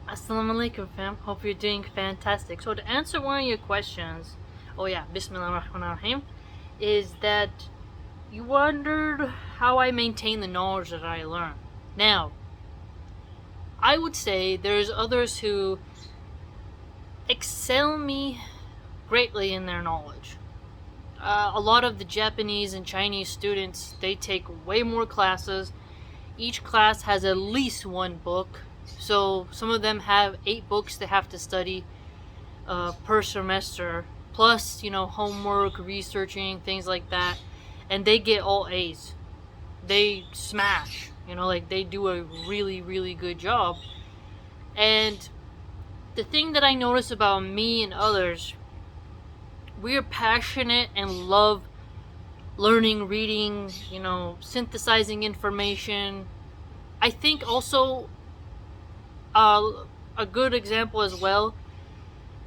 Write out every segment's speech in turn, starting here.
Assalamu alaikum, fam. Hope you're doing fantastic. So, to answer one of your questions, Bismillahirrahmanirrahim, is that you wondered how I maintain the knowledge that I learn. Now, I would say there's others who excel me greatly in their knowledge. A lot of the Japanese and Chinese students, they take way more classes. Each class has at least one book. So some of them have 8 books they have to study per semester, plus homework, researching, things like that, and they get all A's. They smash. Like they do a really really good job. And the thing that I notice about me and others, we're passionate and love learning, reading, synthesizing information. I think also a good example as well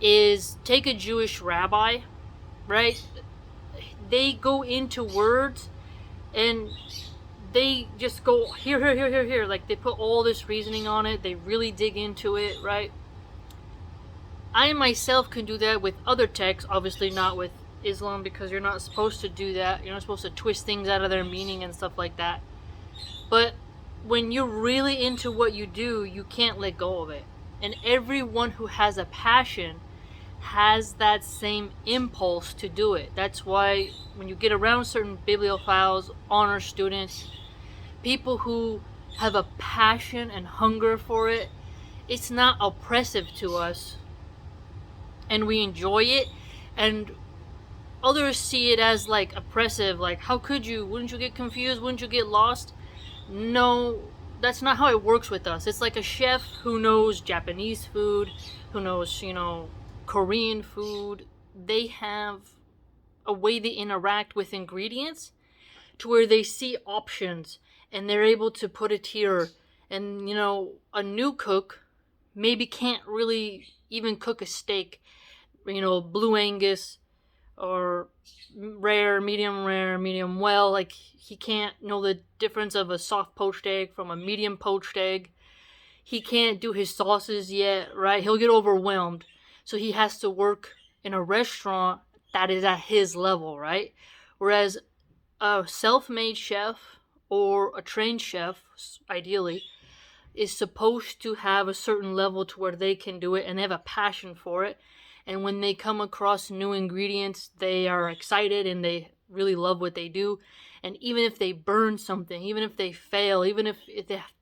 is take a Jewish rabbi, right? They go into words and they just go here. Like they put all this reasoning on it. They really dig into it, right? I myself can do that with other texts, obviously not with Islam, because you're not supposed to do that. You're not supposed to twist things out of their meaning and stuff like that. But when you're really into what you do, you can't let go of it. And everyone who has a passion has that same impulse to do it. That's why when you get around certain bibliophiles, honor students, people who have a passion and hunger for it, it's not oppressive to us and we enjoy it. And others see it as like oppressive, like how could you? Wouldn't you get confused? Wouldn't you get lost? No, that's not how it works with us. It's like a chef who knows Japanese food, who knows, Korean food. They have a way they interact with ingredients to where they see options and they're able to put it here. And, a new cook maybe can't really even cook a steak, Blue Angus or rare, medium well. Like he can't know the difference of a soft poached egg from a medium poached egg. He can't do his sauces yet, right? He'll get overwhelmed. So he has to work in a restaurant that is at his level, right? Whereas a self-made chef or a trained chef, ideally, is supposed to have a certain level to where they can do it and they have a passion for it. And when they come across new ingredients, they are excited and they really love what they do. And even if they burn something, even if they fail, even if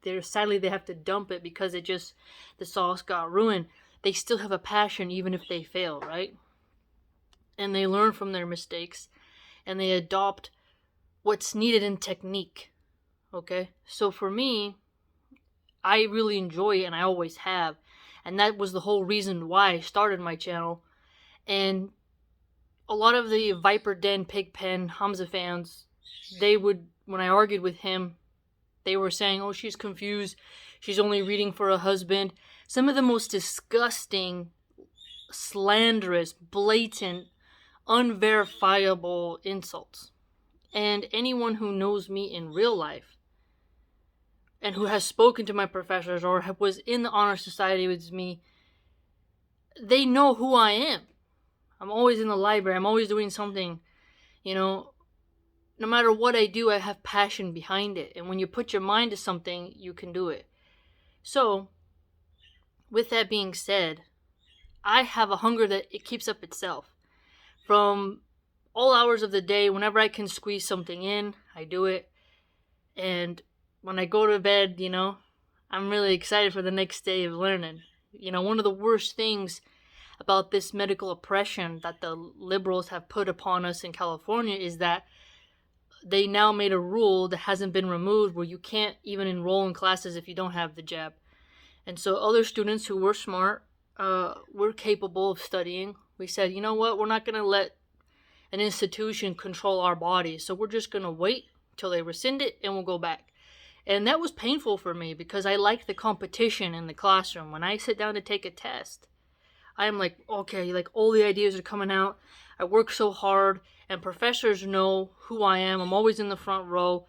they're sadly they have to dump it because the sauce got ruined, they still have a passion even if they fail, right? And they learn from their mistakes and they adopt what's needed in technique. Okay? So for me, I really enjoy it and I always have. And that was the whole reason why I started my channel. And a lot of the Viper Den, Pigpen, Hamza fans, when I argued with him, they were saying, oh, she's confused. She's only reading for a husband. Some of the most disgusting, slanderous, blatant, unverifiable insults. And anyone who knows me in real life and who has spoken to my professors or was in the honor society with me, they know who I am. I'm always in the library. I'm always doing something. No matter what I do, I have passion behind it. And when you put your mind to something, you can do it. So, with that being said, I have a hunger that it keeps up itself. From all hours of the day, whenever I can squeeze something in, I do it. And when I go to bed, I'm really excited for the next day of learning. One of the worst things about this medical oppression that the liberals have put upon us in California is that they now made a rule that hasn't been removed where you can't even enroll in classes if you don't have the jab. And so other students who were smart, were capable of studying. We said, you know what, we're not going to let an institution control our bodies. So we're just going to wait till they rescind it and we'll go back. And that was painful for me because I like the competition in the classroom. When I sit down to take a test, I'm like, okay, like all the ideas are coming out. I work so hard and professors know who I am. I'm always in the front row.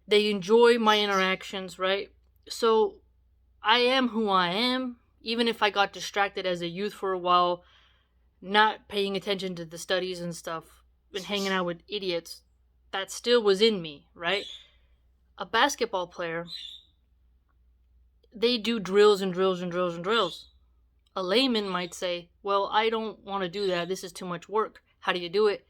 They enjoy my interactions, right? So I am who I am, even if I got distracted as a youth for a while, not paying attention to the studies and stuff, and hanging out with idiots. That still was in me, right? A basketball player, they do drills and drills and drills and drills. A layman might say, well, I don't want to do that. This is too much work. How do you do it?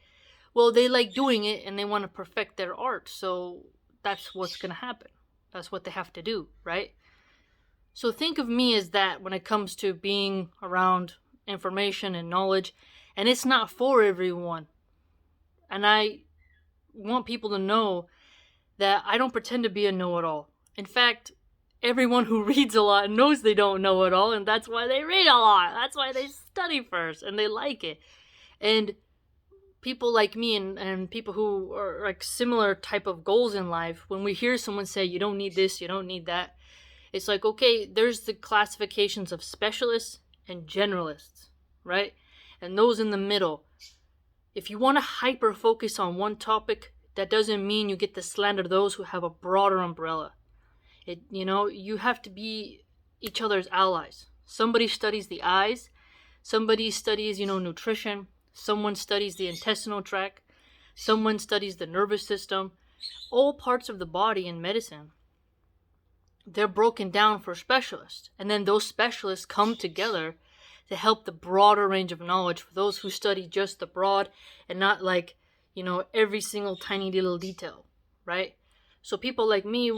Well, they like doing it and they want to perfect their art. So that's what's going to happen. That's what they have to do, right? So think of me as that when it comes to being around information and knowledge. And it's not for everyone. And I want people to know that I don't pretend to be a know-it-all. In fact, everyone who reads a lot knows they don't know it all, and that's why they read a lot. That's why they study first, and they like it. And people like me and people who are like similar type of goals in life, when we hear someone say, you don't need this, you don't need that, it's like, okay, there's the classifications of specialists and generalists, right? And those in the middle. If you want to hyper focus on one topic, that doesn't mean you get to slander those who have a broader umbrella. You have to be each other's allies. Somebody studies the eyes, somebody studies, nutrition, someone studies the intestinal tract, someone studies the nervous system, all parts of the body in medicine. They're broken down for specialists, and then those specialists come together to help the broader range of knowledge for those who study just the broad and not like, every single tiny little detail, right? So people like me,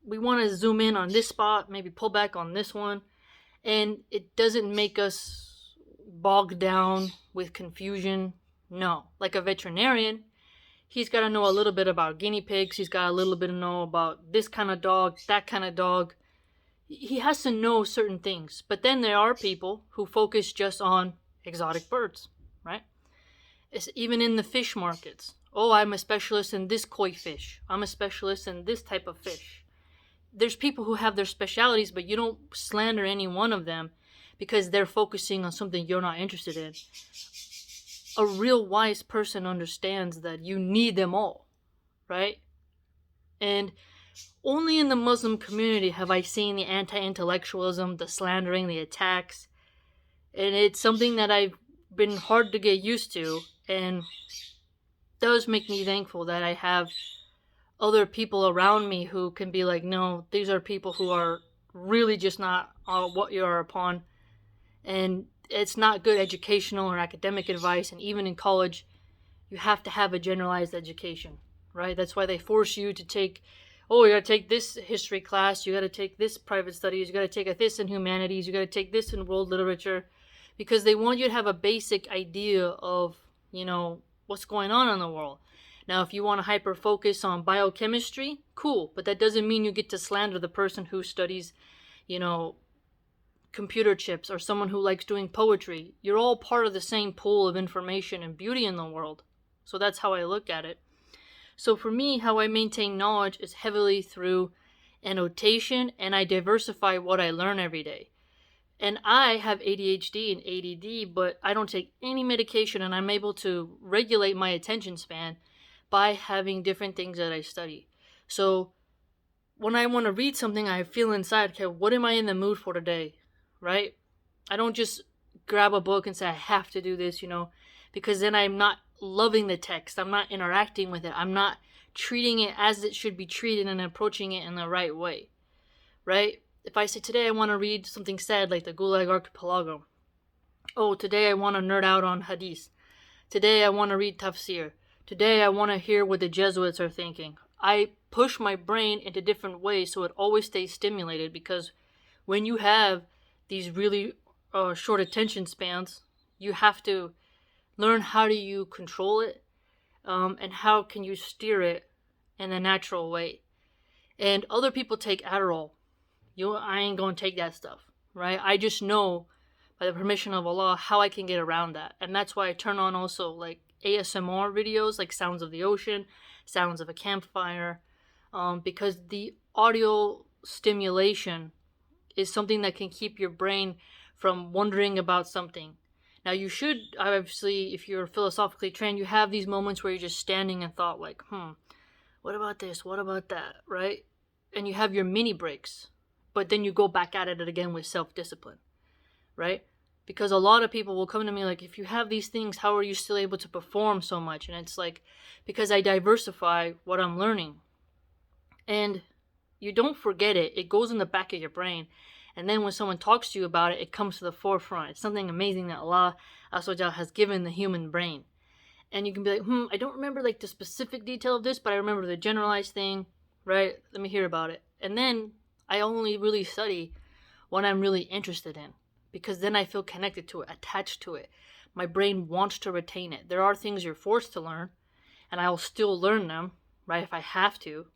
we want to zoom in on this spot, maybe pull back on this one, and it doesn't make us bogged down with confusion. No, like a veterinarian, he's got to know a little bit about guinea pigs, he's got a little bit to know about this kind of dog, that kind of dog. He has to know certain things. But then there are people who focus just on exotic birds, right? It's even in the fish markets. Oh, I'm a specialist in this koi fish. I'm a specialist in this type of fish. There's people who have their specialities, but you don't slander any one of them because they're focusing on something you're not interested in. A real wise person understands that you need them all, right? And only in the Muslim community have I seen the anti-intellectualism, the slandering, the attacks. And it's something that I've been hard to get used to, and does make me thankful that I have other people around me who can be like, no, these are people who are really just not what you are upon. And it's not good educational or academic advice. And even in college, you have to have a generalized education, right? That's why they force you to take, you got to take this history class, you got to take this private studies, you got to take this in humanities, you got to take this in world literature, because they want you to have a basic idea of, what's going on in the world. Now, if you want to hyper focus on biochemistry, cool, but that doesn't mean you get to slander the person who studies, computer chips, or someone who likes doing poetry. You're all part of the same pool of information and beauty in the world. So that's how I look at it. So for me, how I maintain knowledge is heavily through annotation, and I diversify what I learn every day. And I have ADHD and ADD, but I don't take any medication, and I'm able to regulate my attention span by having different things that I study. So when I want to read something, I feel inside, okay, what am I in the mood for today, right? I don't just grab a book and say, I have to do this, because then I'm not loving the text. I'm not interacting with it. I'm not treating it as it should be treated and approaching it in the right way, right? If I say, today I want to read something sad like the Gulag Archipelago. Oh, today I want to nerd out on Hadith. Today I want to read Tafsir. Today I want to hear what the Jesuits are thinking. I push my brain into different ways so it always stays stimulated, because when you have these really short attention spans, you have to learn how do you control it, and how can you steer it in a natural way. And other people take Adderall. I ain't gonna take that stuff, right? I just know, by the permission of Allah, how I can get around that. And that's why I turn on also like ASMR videos, like sounds of the ocean, sounds of a campfire, because the audio stimulation is something that can keep your brain from wondering about something. Now, you should, obviously, if you're philosophically trained, you have these moments where you're just standing in thought, like, what about this? What about that? Right? And you have your mini breaks. but then you go back at it again with self-discipline, right? Because a lot of people will come to me like, if you have these things, how are you still able to perform so much? And it's like, because I diversify what I'm learning. And you don't forget it. It goes in the back of your brain. And then when someone talks to you about it, it comes to the forefront. It's something amazing that Allah has given the human brain. And you can be like, I don't remember like the specific detail of this, but I remember the generalized thing, right? Let me hear about it. And then I only really study what I'm really interested in, because then I feel connected to it, attached to it. My brain wants to retain it. There are things you're forced to learn, and I will still learn them, right, if I have to.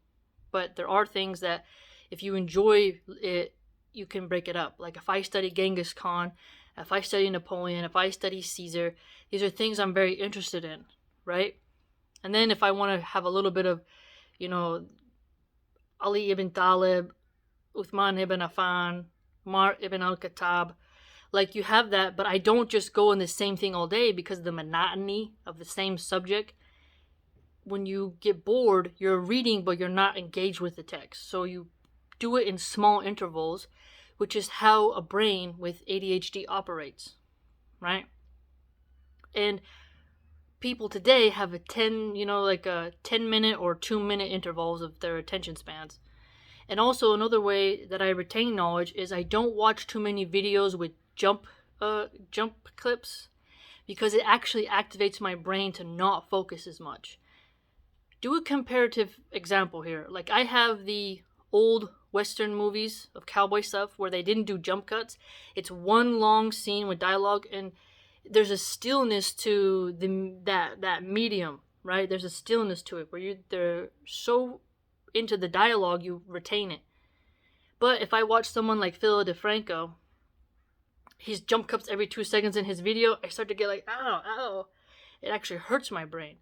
But there are things that if you enjoy it, you can break it up. Like if I study Genghis Khan, if I study Napoleon, if I study Caesar, these are things I'm very interested in, right? And then if I want to have a little bit of, Ali ibn Talib, Uthman ibn Affan, Umar ibn al-Khattab, like you have that, but I don't just go in the same thing all day because of the monotony of the same subject. When you get bored, you're reading, but you're not engaged with the text. So you do it in small intervals, which is how a brain with ADHD operates, right? And people today have a 10-minute or 2-minute intervals of their attention spans. And also another way that I retain knowledge is I don't watch too many videos with jump clips, because it actually activates my brain to not focus as much. Do a comparative example here. Like I have the old Western movies of cowboy stuff where they didn't do jump cuts. It's one long scene with dialogue, and there's a stillness to that medium, right? There's a stillness to it where they're so into the dialogue you retain it. But if I watch someone like Phil DeFranco, he's jump cuts every 2 seconds in his video, I start to get like, ow. It actually hurts my brain.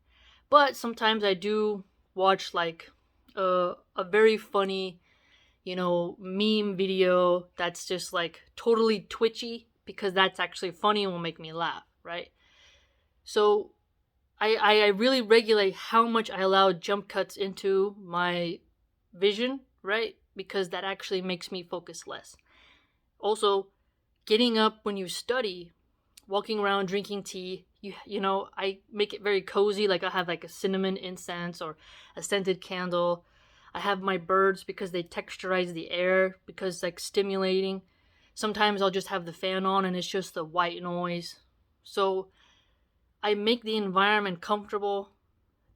But sometimes I do watch like a very funny, meme video that's just like totally twitchy, because that's actually funny and will make me laugh, right? So I really regulate how much I allow jump cuts into my vision, right? Because that actually makes me focus less. Also, getting up when you study, walking around drinking tea, I make it very cozy. Like I have like a cinnamon incense or a scented candle. I have my birds because they texturize the air, because like stimulating. Sometimes I'll just have the fan on and it's just the white noise. So I make the environment comfortable,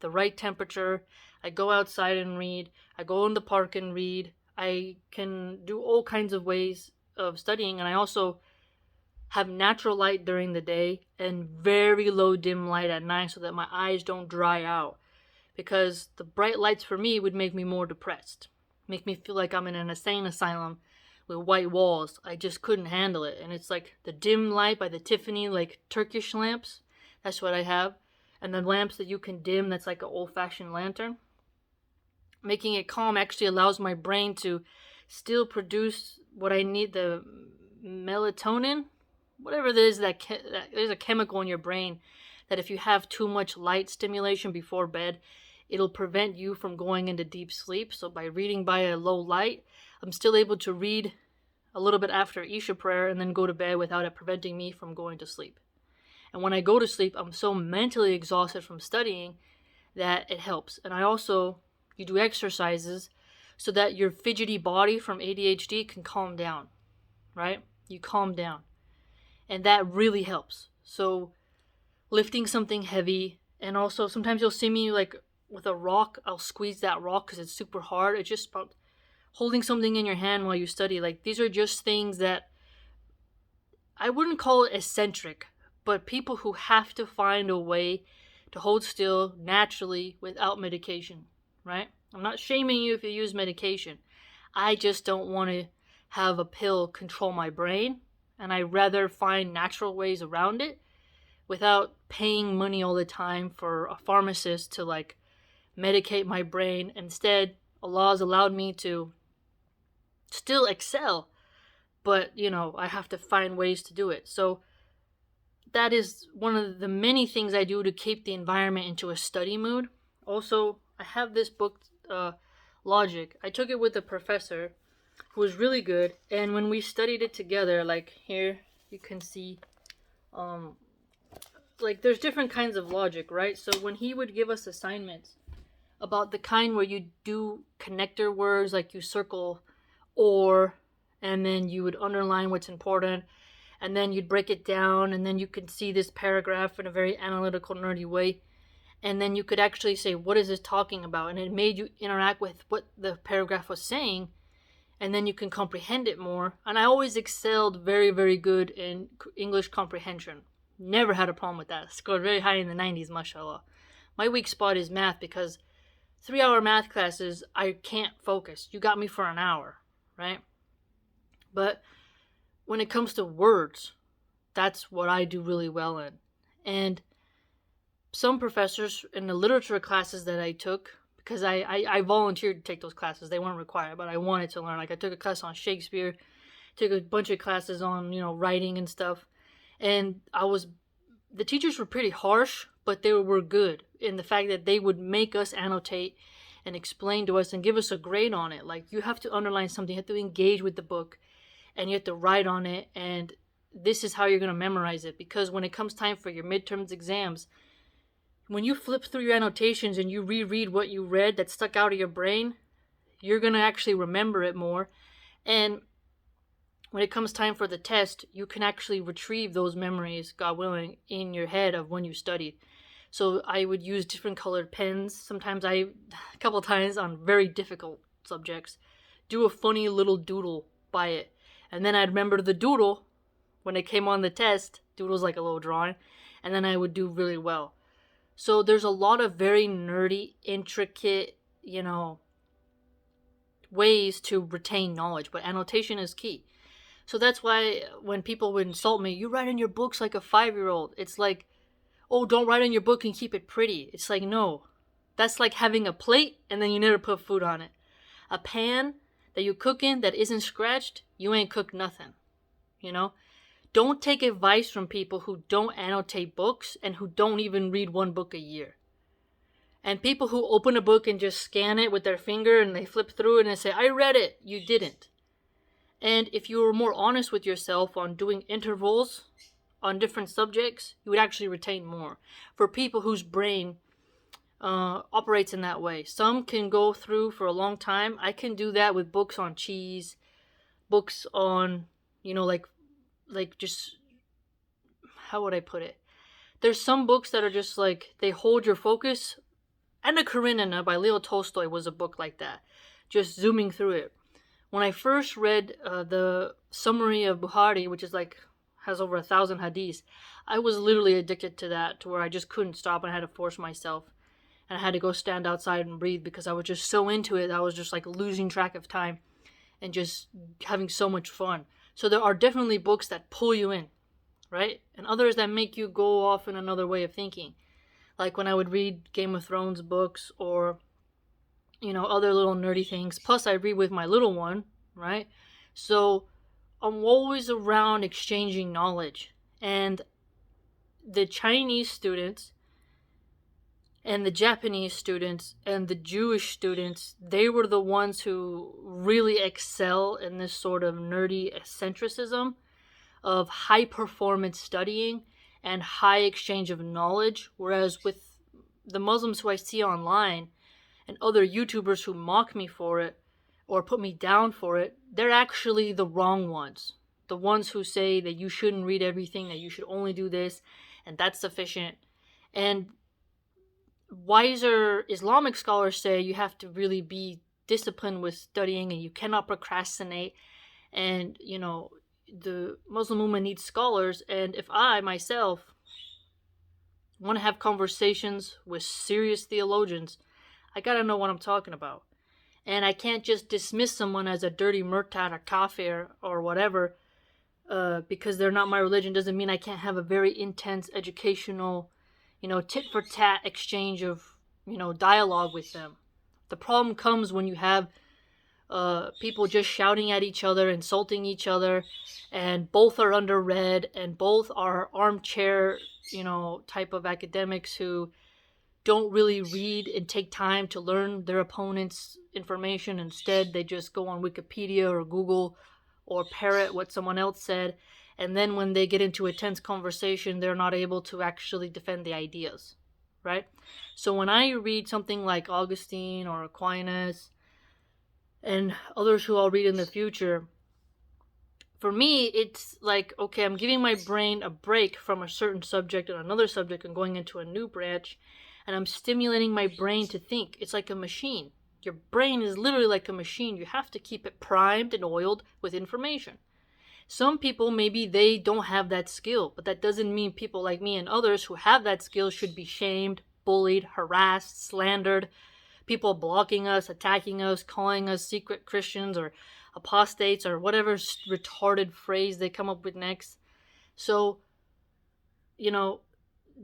the right temperature. I go outside and read. I go in the park and read. I can do all kinds of ways of studying, and I also have natural light during the day and very low dim light at night so that my eyes don't dry out, because the bright lights for me would make me more depressed, make me feel like I'm in an insane asylum with white walls. I just couldn't handle it. And it's like the dim light by the Tiffany like Turkish lamps, that's what I have, and the lamps that you can dim, that's like an old-fashioned lantern. Making it calm actually allows my brain to still produce what I need, the melatonin, whatever it is, that there's a chemical in your brain that if you have too much light stimulation before bed, it'll prevent you from going into deep sleep. So by reading by a low light, I'm still able to read a little bit after Isha prayer and then go to bed without it preventing me from going to sleep. And when I go to sleep, I'm so mentally exhausted from studying that it helps. And you do exercises so that your fidgety body from ADHD can calm down, right? You calm down. And that really helps. So lifting something heavy, and also sometimes you'll see me like with a rock, I'll squeeze that rock because it's super hard. It's just about holding something in your hand while you study. Like these are just things that I wouldn't call it eccentric, but people who have to find a way to hold still naturally without medication, right? I'm not shaming you if you use medication. I just don't want to have a pill control my brain, and I'd rather find natural ways around it without paying money all the time for a pharmacist to like medicate my brain. Instead, Allah has allowed me to still excel, but I have to find ways to do it. So that is one of the many things I do to keep the environment into a study mood. Also, I have this book, Logic. I took it with a professor who was really good. And when we studied it together, like here you can see, like there's different kinds of logic, right? So when he would give us assignments about the kind where you do connector words, like you circle or, and then you would underline what's important, and then you'd break it down, and then you could see this paragraph in a very analytical, nerdy way, and then you could actually say, what is this talking about? And it made you interact with what the paragraph was saying, and then you can comprehend it more. And I always excelled very, very good in English comprehension. Never had a problem with that. Scored very high in the 90s, mashallah. My weak spot is math, because 3-hour math classes, I can't focus. You got me for an hour, right? But when it comes to words, that's what I do really well in. And some professors in the literature classes that I took, because I volunteered to take those classes. They weren't required, but I wanted to learn. Like I took a class on Shakespeare, took a bunch of classes on, writing and stuff. And the teachers were pretty harsh, but they were good in the fact that they would make us annotate and explain to us and give us a grade on it. Like, you have to underline something, you have to engage with the book, and you have to write on it, and this is how you're going to memorize it. Because when it comes time for your midterms exams, when you flip through your annotations and you reread what you read that stuck out of your brain, you're going to actually remember it more. And when it comes time for the test, you can actually retrieve those memories, God willing, in your head of when you studied. So I would use different colored pens. Sometimes a couple times on very difficult subjects, do a funny little doodle by it. And then I'd remember the doodle when it came on the test. Doodle's like a little drawing. And then I would do really well. So there's a lot of very nerdy, intricate, ways to retain knowledge. But annotation is key. So that's why when people would insult me, you write in your books like a 5-year-old. It's like, oh, don't write in your book and keep it pretty. It's like, no. That's like having a plate and then you never put food on it. A pan that you cook in that isn't scratched, you ain't cooked nothing. Don't take advice from people who don't annotate books and who don't even read one book a year. And people who open a book and just scan it with their finger and they flip through it and they say, I read it. You didn't. And if you were more honest with yourself on doing intervals on different subjects, you would actually retain more. For people whose brain operates in that way. Some can go through for a long time. I can do that with books on cheese, books on, like just, how would I put it? There's some books that are just like, they hold your focus. Anna Karenina by Leo Tolstoy was a book like that. Just zooming through it. When I first read the summary of Bukhari, which is has over 1,000 hadiths, I was literally addicted to that, to where I just couldn't stop and I had to force myself. And I had to go stand outside and breathe because I was just so into it. I was just losing track of time and just having so much fun. So there are definitely books that pull you in, right? And others that make you go off in another way of thinking. Like when I would read Game of Thrones books or, other little nerdy things. Plus I read with my little one, right? So I'm always around exchanging knowledge. And the Chinese students and the Japanese students and the Jewish students, they were the ones who really excel in this sort of nerdy eccentricism of high performance studying and high exchange of knowledge. Whereas with the Muslims who I see online and other YouTubers who mock me for it or put me down for it, they're actually the wrong ones. The ones who say that you shouldn't read everything, that you should only do this, and that's sufficient. And wiser Islamic scholars say you have to really be disciplined with studying and you cannot procrastinate. And, the Muslim Ummah needs scholars. And if I, myself, want to have conversations with serious theologians, I gotta know what I'm talking about. And I can't just dismiss someone as a dirty murtad or kafir or whatever because they're not my religion. Doesn't mean I can't have a very intense educational, tit-for-tat exchange of, dialogue with them. The problem comes when you have people just shouting at each other, insulting each other, and both are underread, and both are armchair, type of academics who don't really read and take time to learn their opponent's information. Instead, they just go on Wikipedia or Google or parrot what someone else said. And then when they get into a tense conversation, they're not able to actually defend the ideas, right? So when I read something like Augustine or Aquinas and others who I'll read in the future, for me, it's like, okay, I'm giving my brain a break from a certain subject and another subject and going into a new branch, and I'm stimulating my brain to think. It's like a machine. Your brain is literally like a machine. You have to keep it primed and oiled with information. Some people, maybe they don't have that skill, but that doesn't mean people like me and others who have that skill should be shamed, bullied, harassed, slandered, people blocking us, attacking us, calling us secret Christians or apostates or whatever retarded phrase they come up with next. So,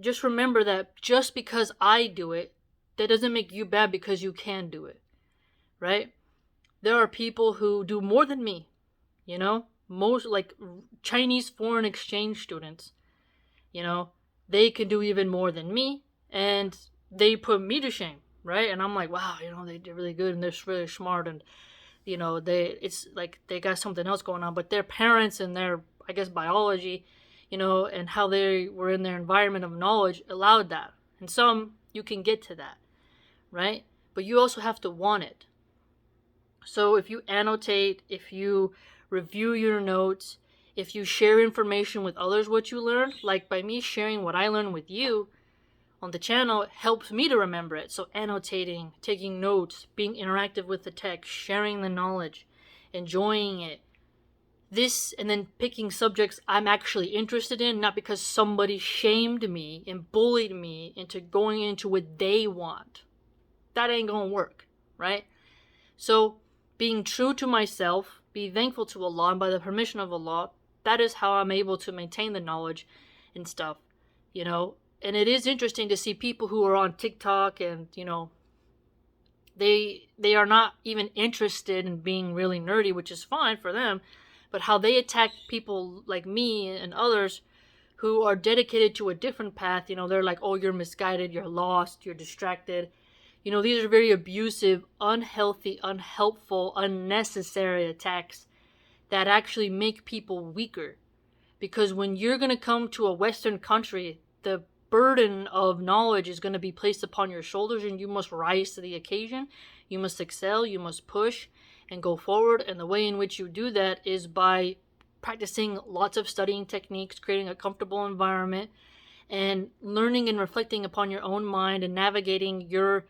just remember that just because I do it, that doesn't make you bad because you can do it, right? There are people who do more than me, most like Chinese foreign exchange students, they can do even more than me, and they put me to shame, right? And I'm like, wow, they did really good and they're really smart, and it's like they got something else going on, but their parents and their, I guess, biology, and how they were in their environment of knowledge allowed that. And some, you can get to that, right? But you also have to want it. So if you annotate, if you review your notes, if you share information with others what you learn, like by me sharing what I learned with you on the channel, helps me to remember it. So annotating, taking notes, being interactive with the text, sharing the knowledge, enjoying it. This, and then picking subjects I'm actually interested in, not because somebody shamed me and bullied me into going into what they want. That ain't gonna work, right? So being true to myself, be thankful to Allah, and by the permission of Allah, that is how I'm able to maintain the knowledge and stuff, And it is interesting to see people who are on TikTok and, they are not even interested in being really nerdy, which is fine for them, but how they attack people like me and others who are dedicated to a different path. They're like, oh, you're misguided, you're lost, you're distracted. These are very abusive, unhealthy, unhelpful, unnecessary attacks that actually make people weaker. Because when you're going to come to a Western country, the burden of knowledge is going to be placed upon your shoulders, and you must rise to the occasion. You must excel, you must push and go forward. And the way in which you do that is by practicing lots of studying techniques, creating a comfortable environment, and learning and reflecting upon your own mind and navigating your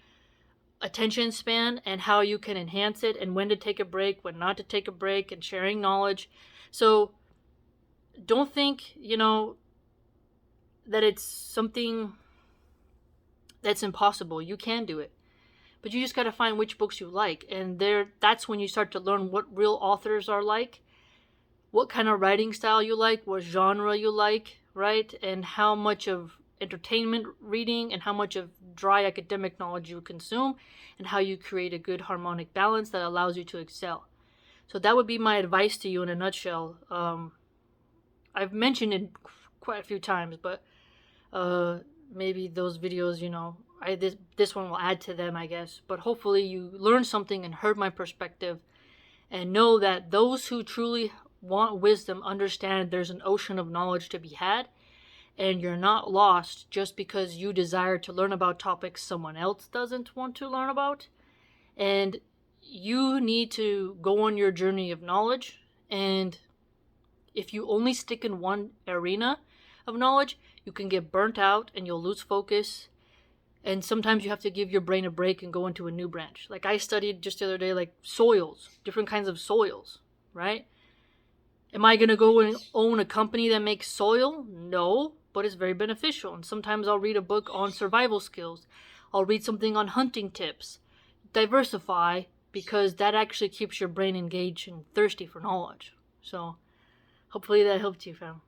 attention span and how you can enhance it, and when to take a break, when not to take a break, and sharing knowledge. So don't think, that it's something that's impossible. You can do it. But you just got to find which books you like. And that's when you start to learn what real authors are like, what kind of writing style you like, what genre you like, right? And how much of entertainment reading and how much of dry academic knowledge you consume, and how you create a good harmonic balance that allows you to excel. So that would be my advice to you in a nutshell. I've mentioned it quite a few times, but maybe those videos, this one will add to them, I guess. But hopefully you learned something and heard my perspective, and know that those who truly want wisdom understand there's an ocean of knowledge to be had, and you're not lost just because you desire to learn about topics someone else doesn't want to learn about. And you need to go on your journey of knowledge, and if you only stick in one arena of knowledge, you can get burnt out and you'll lose focus. And sometimes you have to give your brain a break and go into a new branch. Like I studied just the other day, like soils, different kinds of soils, right? Am I going to go and own a company that makes soil? No, but it's very beneficial. And sometimes I'll read a book on survival skills. I'll read something on hunting tips. Diversify, because that actually keeps your brain engaged and thirsty for knowledge. So hopefully that helped you, fam.